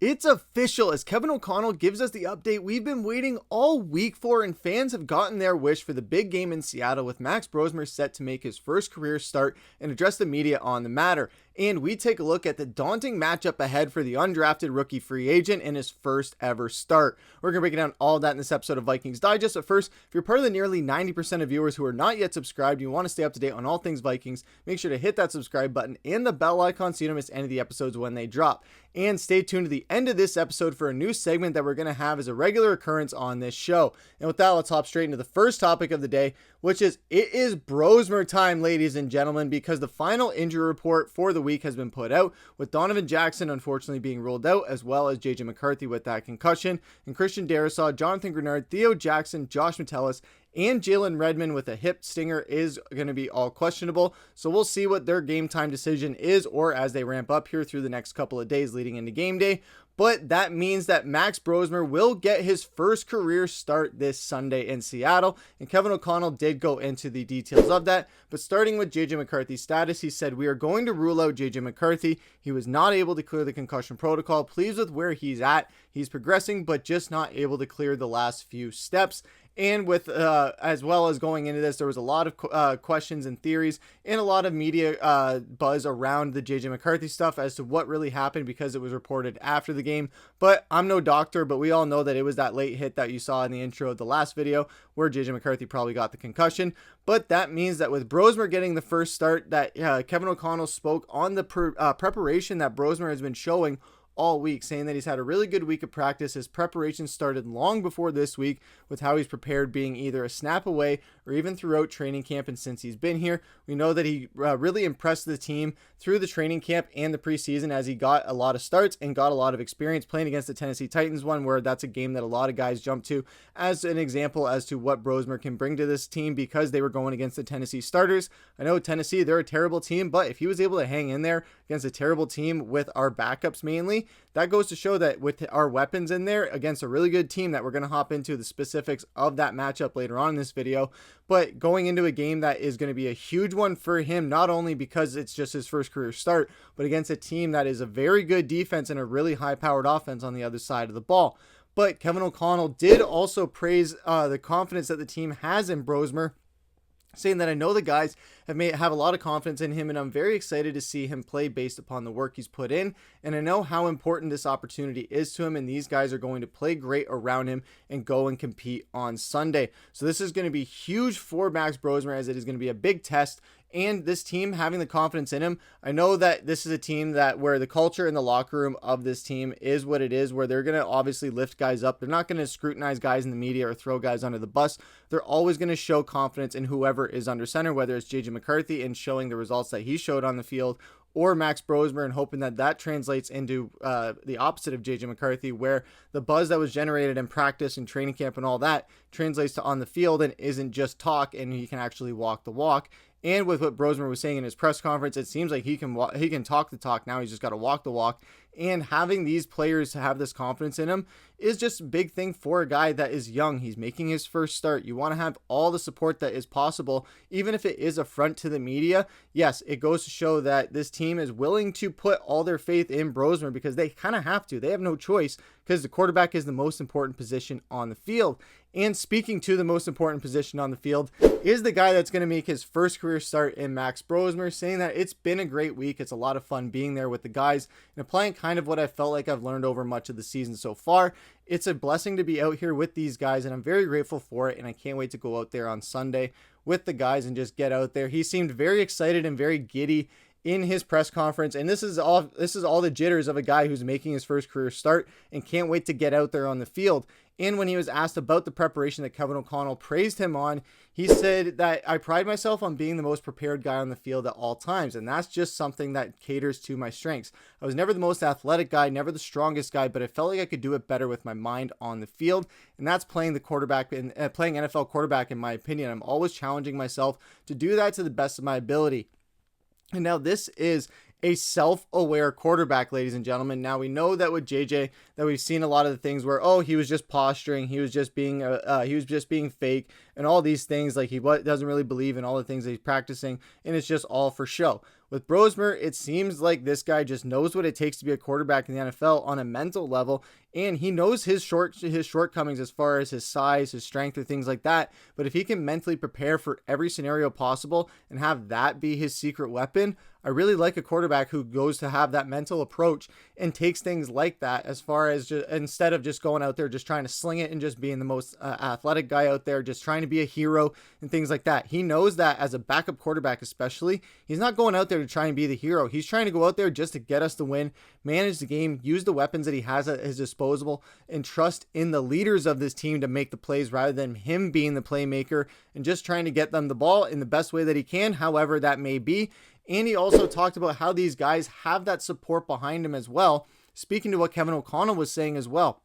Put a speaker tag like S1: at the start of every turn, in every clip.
S1: It's official as Kevin O'Connell gives us the update we've been waiting all week for, and fans have gotten their wish for the big game in Seattle, with Max Brosmer set to make his first career start and address the media on the matter. And we take a look at the daunting matchup ahead for the undrafted rookie free agent in his first ever start. We're going to break down all that in this episode of Vikings Digest. But first, if you're part of the nearly 90% of viewers who are not yet subscribed, you want to stay up to date on all things Vikings, make sure to hit that subscribe button and the bell icon so you don't miss any of the episodes when they drop. And stay tuned to the end of this episode for a new segment that we're going to have as a regular occurrence on this show. And with that, let's hop straight into the first topic of the day, which is it is Brosmer time, ladies and gentlemen, because the final injury report for the week has been put out, with Donovan Jackson unfortunately being ruled out, as well as JJ McCarthy with that concussion, and Christian Darrisaw, Jonathan Grenard, Theo Jackson, Josh Metellus, and Jalen Redmond with a hip stinger is going to be all questionable. So we'll see what their game time decision is, or as they ramp up here through the next couple of days leading into game day. But that means that Max Brosmer will get his first career start this Sunday in Seattle. And Kevin O'Connell did go into the details of that. But starting with JJ McCarthy's status, he said, "We are going to rule out JJ McCarthy. He was not able to clear the concussion protocol. Pleased with where he's at. He's progressing, but just not able to clear the last few steps." And with, as well as going into this, there was a lot of questions and theories and a lot of media buzz around the JJ McCarthy stuff as to what really happened, because it was reported after the game. But I'm no doctor, but we all know that it was that late hit that you saw in the intro of the last video where JJ McCarthy probably got the concussion. But that means that with Brosmer getting the first start, that Kevin O'Connell spoke on the preparation that Brosmer has been showing all week, saying that he's had a really good week of practice. His preparation started long before this week, with how he's prepared being either a snap away or even throughout training camp. And since he's been here, we know that he really impressed the team through the training camp and the preseason, as he got a lot of starts and got a lot of experience playing against the Tennessee Titans, one where that's a game that a lot of guys jump to as an example as to what Brosmer can bring to this team, because they were going against the Tennessee starters. I know Tennessee, they're a terrible team, but if he was able to hang in there against a terrible team with our backups mainly, that goes to show that with our weapons in there against a really good team, that we're going to hop into the specifics of that matchup later on in this video. But going into a game that is going to be a huge one for him, not only because it's just his first career start, but against a team that is a very good defense and a really high-powered offense on the other side of the ball. But Kevin O'Connell did also praise the confidence that the team has in Brosmer, saying that, "I know the guys have a lot of confidence in him, and I'm very excited to see him play based upon the work he's put in. And I know how important this opportunity is to him, and these guys are going to play great around him and go and compete on Sunday." So this is going to be huge for Max Brosmer, as it is going to be a big test. And this team having the confidence in him, I know that this is a team that where the culture in the locker room of this team is what it is, where they're going to obviously lift guys up. They're not going to scrutinize guys in the media or throw guys under the bus. They're always going to show confidence in whoever is under center, whether it's JJ McCarthy and showing the results that he showed on the field, or Max Brosmer, and hoping that that translates into the opposite of JJ McCarthy, where the buzz that was generated in practice and training camp and all that translates to on the field and isn't just talk, and he can actually walk the walk. And with what Brosmer was saying in his press conference, it seems like he can talk the talk now. He's just got to walk the walk. And having these players have this confidence in him is just a big thing for a guy that is young. He's making his first start. You want to have all the support that is possible, even if it is a front to the media. Yes, it goes to show that this team is willing to put all their faith in Brosmer, because they kind of have to. They have no choice, because the quarterback is the most important position on the field. And speaking to the most important position on the field is the guy that's going to make his first career start in Max Brosmer, saying that it's been a great week. It's a lot of fun being there with the guys and applying kind of what I felt like I've learned over much of the season so far. It's a blessing to be out here with these guys, and I'm very grateful for it. And I can't wait to go out there on Sunday with the guys and just get out there. He seemed very excited and very giddy in his press conference, and this is all the jitters of a guy who's making his first career start and can't wait to get out there on the field. And when he was asked about the preparation that Kevin O'Connell praised him on, he said that, "I pride myself on being the most prepared guy on the field at all times, and that's just something that caters to my strengths. I was never the most athletic guy, never the strongest guy, but I felt like I could do it better with my mind on the field." And that's playing the quarterback and playing NFL quarterback, in my opinion. I'm always challenging myself to do that to the best of my ability. And now this is a self-aware quarterback, ladies and gentlemen. Now we know that with JJ, that we've seen a lot of the things where, oh, he was just posturing, he was just being fake, and all these things, like he doesn't really believe in all the things that he's practicing, and it's just all for show. With Brosmer, it seems like this guy just knows what it takes to be a quarterback in the NFL on a mental level, and he knows his shortcomings as far as his size, his strength, or things like that. But if he can mentally prepare for every scenario possible and have that be his secret weapon, I really like a quarterback who goes to have that mental approach and takes things like that, as far as instead of just going out there just trying to sling it and just being the most athletic guy out there, just trying to be a hero and things like that. He knows that as a backup quarterback especially, he's not going out there to try and be the hero. He's trying to go out there just to get us the win, manage the game, use the weapons that he has at his disposal, and trust in the leaders of this team to make the plays rather than him being the playmaker and just trying to get them the ball in the best way that he can, however that may be. And he also talked about how these guys have that support behind him as well, speaking to what Kevin O'Connell was saying as well,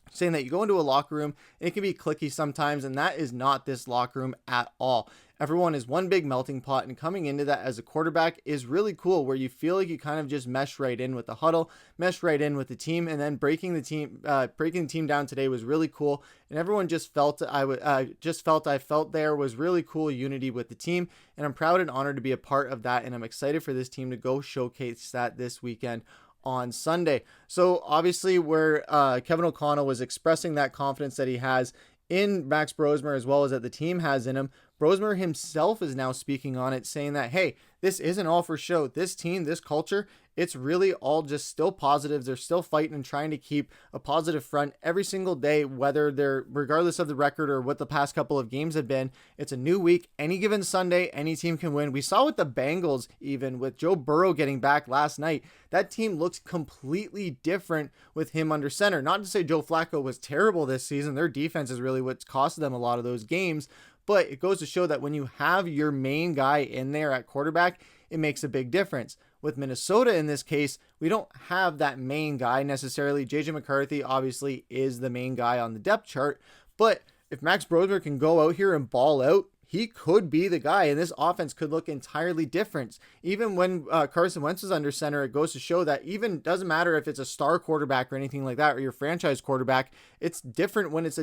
S1: saying that you go into a locker room and it can be cliquey sometimes, and that is not this locker room at all. Everyone is one big melting pot, and coming into that as a quarterback is really cool, where you feel like you kind of just mesh right in with the huddle, mesh right in with the team, and then breaking the team down today was really cool. And everyone just felt there was really cool unity with the team, and I'm proud and honored to be a part of that, and I'm excited for this team to go showcase that this weekend on Sunday. So obviously, where Kevin O'Connell was expressing that confidence that he has in Max Brosmer as well as that the team has in him, Brosmer himself is now speaking on it, saying that, hey, this isn't all for show. This team, this culture, it's really all just still positives. They're still fighting and trying to keep a positive front every single day, regardless of the record or what the past couple of games have been. It's a new week. Any given Sunday, any team can win. We saw with the Bengals, even with Joe Burrow getting back last night, that team looks completely different with him under center. Not to say Joe Flacco was terrible this season. Their defense is really what's costed them a lot of those games. But it goes to show that when you have your main guy in there at quarterback, it makes a big difference. With Minnesota in this case, we don't have that main guy necessarily. JJ McCarthy obviously is the main guy on the depth chart, but if Max Brosmer can go out here and ball out, he could be the guy, and this offense could look entirely different. Even when Carson Wentz is under center, it goes to show that even doesn't matter if it's a star quarterback or anything like that, or your franchise quarterback, it's different when it's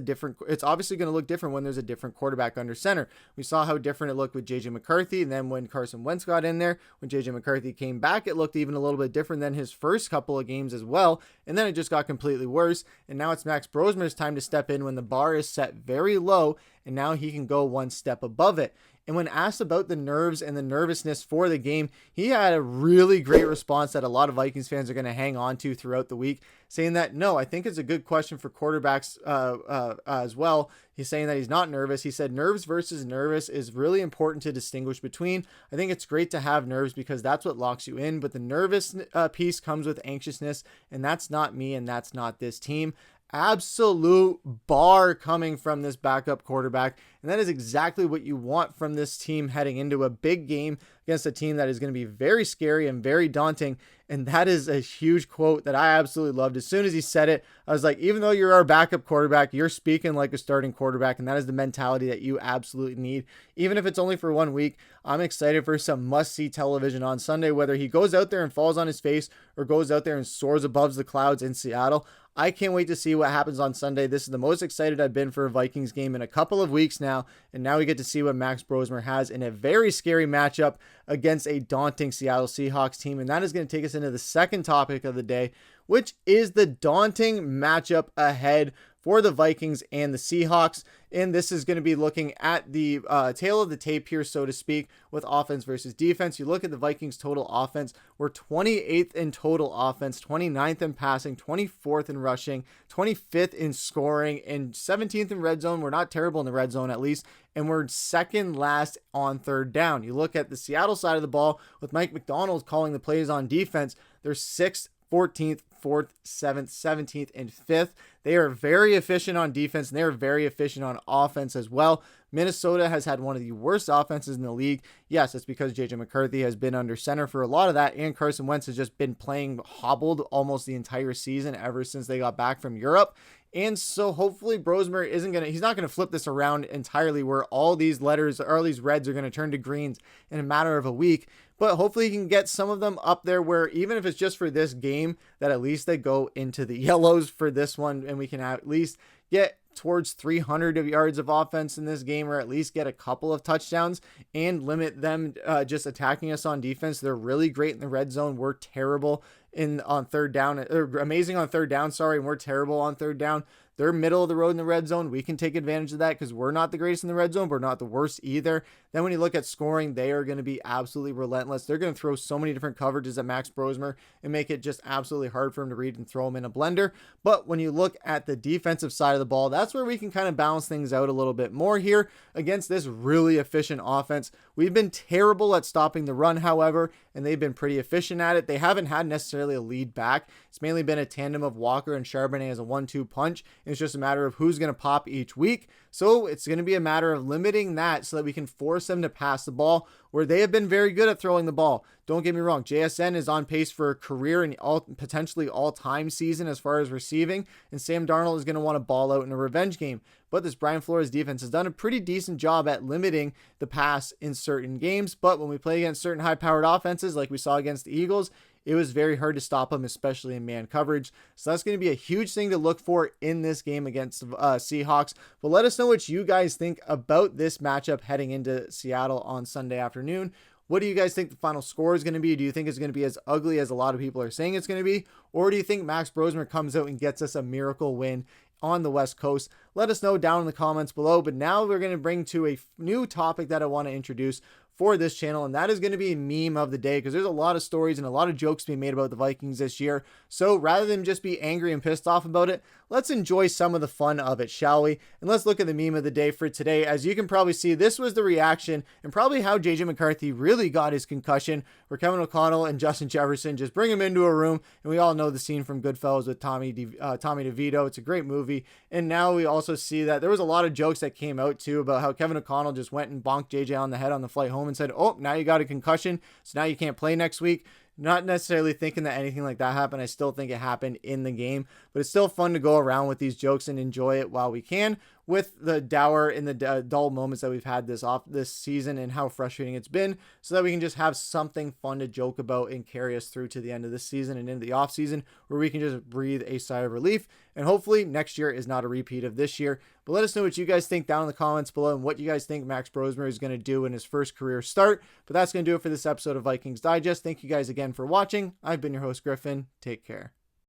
S1: obviously going to look different when there's a different quarterback under center. We saw how different it looked with JJ McCarthy, and then when Carson Wentz got in there, when JJ McCarthy came back, it looked even a little bit different than his first couple of games as well, and then it just got completely worse, and now it's Max Brosmer's time to step in when the bar is set very low, and now he can go one step above it. And when asked about the nerves and the nervousness for the game, he had a really great response that a lot of Vikings fans are going to hang on to throughout the week, saying that, no, I think it's a good question for quarterbacks as well. He's saying that he's not nervous. He said nerves versus nervous is really important to distinguish between. I think it's great to have nerves because that's what locks you in, but the nervous piece comes with anxiousness, and that's not me, and that's not this team. Absolute bar coming from this backup quarterback, and that is exactly what you want from this team heading into a big game against a team that is going to be very scary and very daunting. And that is a huge quote that I absolutely loved. As soon as he said it, I was like, even though you're our backup quarterback, you're speaking like a starting quarterback, and that is the mentality that you absolutely need. Even if it's only for 1 week, I'm excited for some must-see television on Sunday, whether he goes out there and falls on his face or goes out there and soars above the clouds in Seattle. I can't wait to see what happens on Sunday. This is the most excited I've been for a Vikings game in a couple of weeks now, and now we get to see what Max Brosmer has in a very scary matchup against a daunting Seattle Seahawks team, and that is going to take us into the second topic of the day, which is the daunting matchup ahead for the Vikings and the Seahawks. And this is going to be looking at the tail of the tape here, so to speak, with offense versus defense. You look at the Vikings total offense, we're 28th in total offense, 29th in passing, 24th in rushing, 25th in scoring, and 17th in red zone. We're not terrible in the red zone, at least, and we're second last on third down. You look at the Seattle side of the ball with Mike Macdonald calling the plays on defense, they're 6th, 14th, 4th, 7th, 17th, and 5th. They are very efficient on defense, and they are very efficient on offense as well. Minnesota has had one of the worst offenses in the league. Yes, it's because JJ McCarthy has been under center for a lot of that, and Carson Wentz has just been playing hobbled almost the entire season ever since they got back from Europe. And so hopefully Brosmer he's not going to flip this around entirely where all these reds are going to turn to greens in a matter of a week. But hopefully he can get some of them up there where even if it's just for this game, that at least they go into the yellows for this one, and we can at least get towards 300 of yards of offense in this game, or at least get a couple of touchdowns and limit them just attacking us on defense. They're really great in the red zone. We're terrible on third down, or amazing on third down, and we're terrible on third down. They're middle of the road in the red zone. We can take advantage of that because we're not the greatest in the red zone, but we're not the worst either. Then when you look at scoring, they are going to be absolutely relentless. They're going to throw so many different coverages at Max Brosmer and make it just absolutely hard for him to read and throw him in a blender. But when you look at the defensive side of the ball, that's where we can kind of balance things out a little bit more here against this really efficient offense. We've been terrible at stopping the run, however, and they've been pretty efficient at it. They haven't had necessarily a lead back. It's mainly been a tandem of Walker and Charbonnet as a 1-2 punch. It's just a matter of who's going to pop each week. So it's going to be a matter of limiting that so that we can force them to pass the ball, where they have been very good at throwing the ball. Don't get me wrong. JSN is on pace for a career and potentially all-time season as far as receiving, and Sam Darnold is going to want to ball out in a revenge game. But this Brian Flores defense has done a pretty decent job at limiting the pass in certain games. But when we play against certain high-powered offenses like we saw against the Eagles, it was very hard to stop them, especially in man coverage. So that's going to be a huge thing to look for in this game against Seahawks. But let us know what you guys think about this matchup heading into Seattle on Sunday afternoon. What do you guys think the final score is going to be? Do you think it's going to be as ugly as a lot of people are saying it's going to be? Or do you think Max Brosmer comes out and gets us a miracle win on the West Coast? Let us know down in the comments below. But now we're going to bring to a new topic that I want to introduce for this channel, and that is going to be a meme of the day, because there's a lot of stories and a lot of jokes being made about the Vikings this year. So rather than just be angry and pissed off about it, let's enjoy some of the fun of it, shall we? And let's look at the meme of the day for today. As you can probably see, this was the reaction and probably how JJ McCarthy really got his concussion, where Kevin O'Connell and Justin Jefferson just bring him into a room, and we all know the scene from Goodfellas with Tommy DeVito. It's a great movie. And now we also see that there was a lot of jokes that came out too about how Kevin O'Connell just went and bonked JJ on the head on the flight home and said, oh, now you got a concussion, so now you can't play next week. Not necessarily thinking that anything like that happened. I still think it happened in the game, but it's still fun to go around with these jokes and enjoy it while we can, with the dour and the dull moments that we've had this season and how frustrating it's been, so that we can just have something fun to joke about and carry us through to the end of the season and into the off season, where we can just breathe a sigh of relief. And hopefully next year is not a repeat of this year. But let us know what you guys think down in the comments below, and what you guys think Max Brosmer is going to do in his first career start. But that's going to do it for this episode of Vikings Digest. Thank you guys again for watching. I've been your host, Griffin. Take care.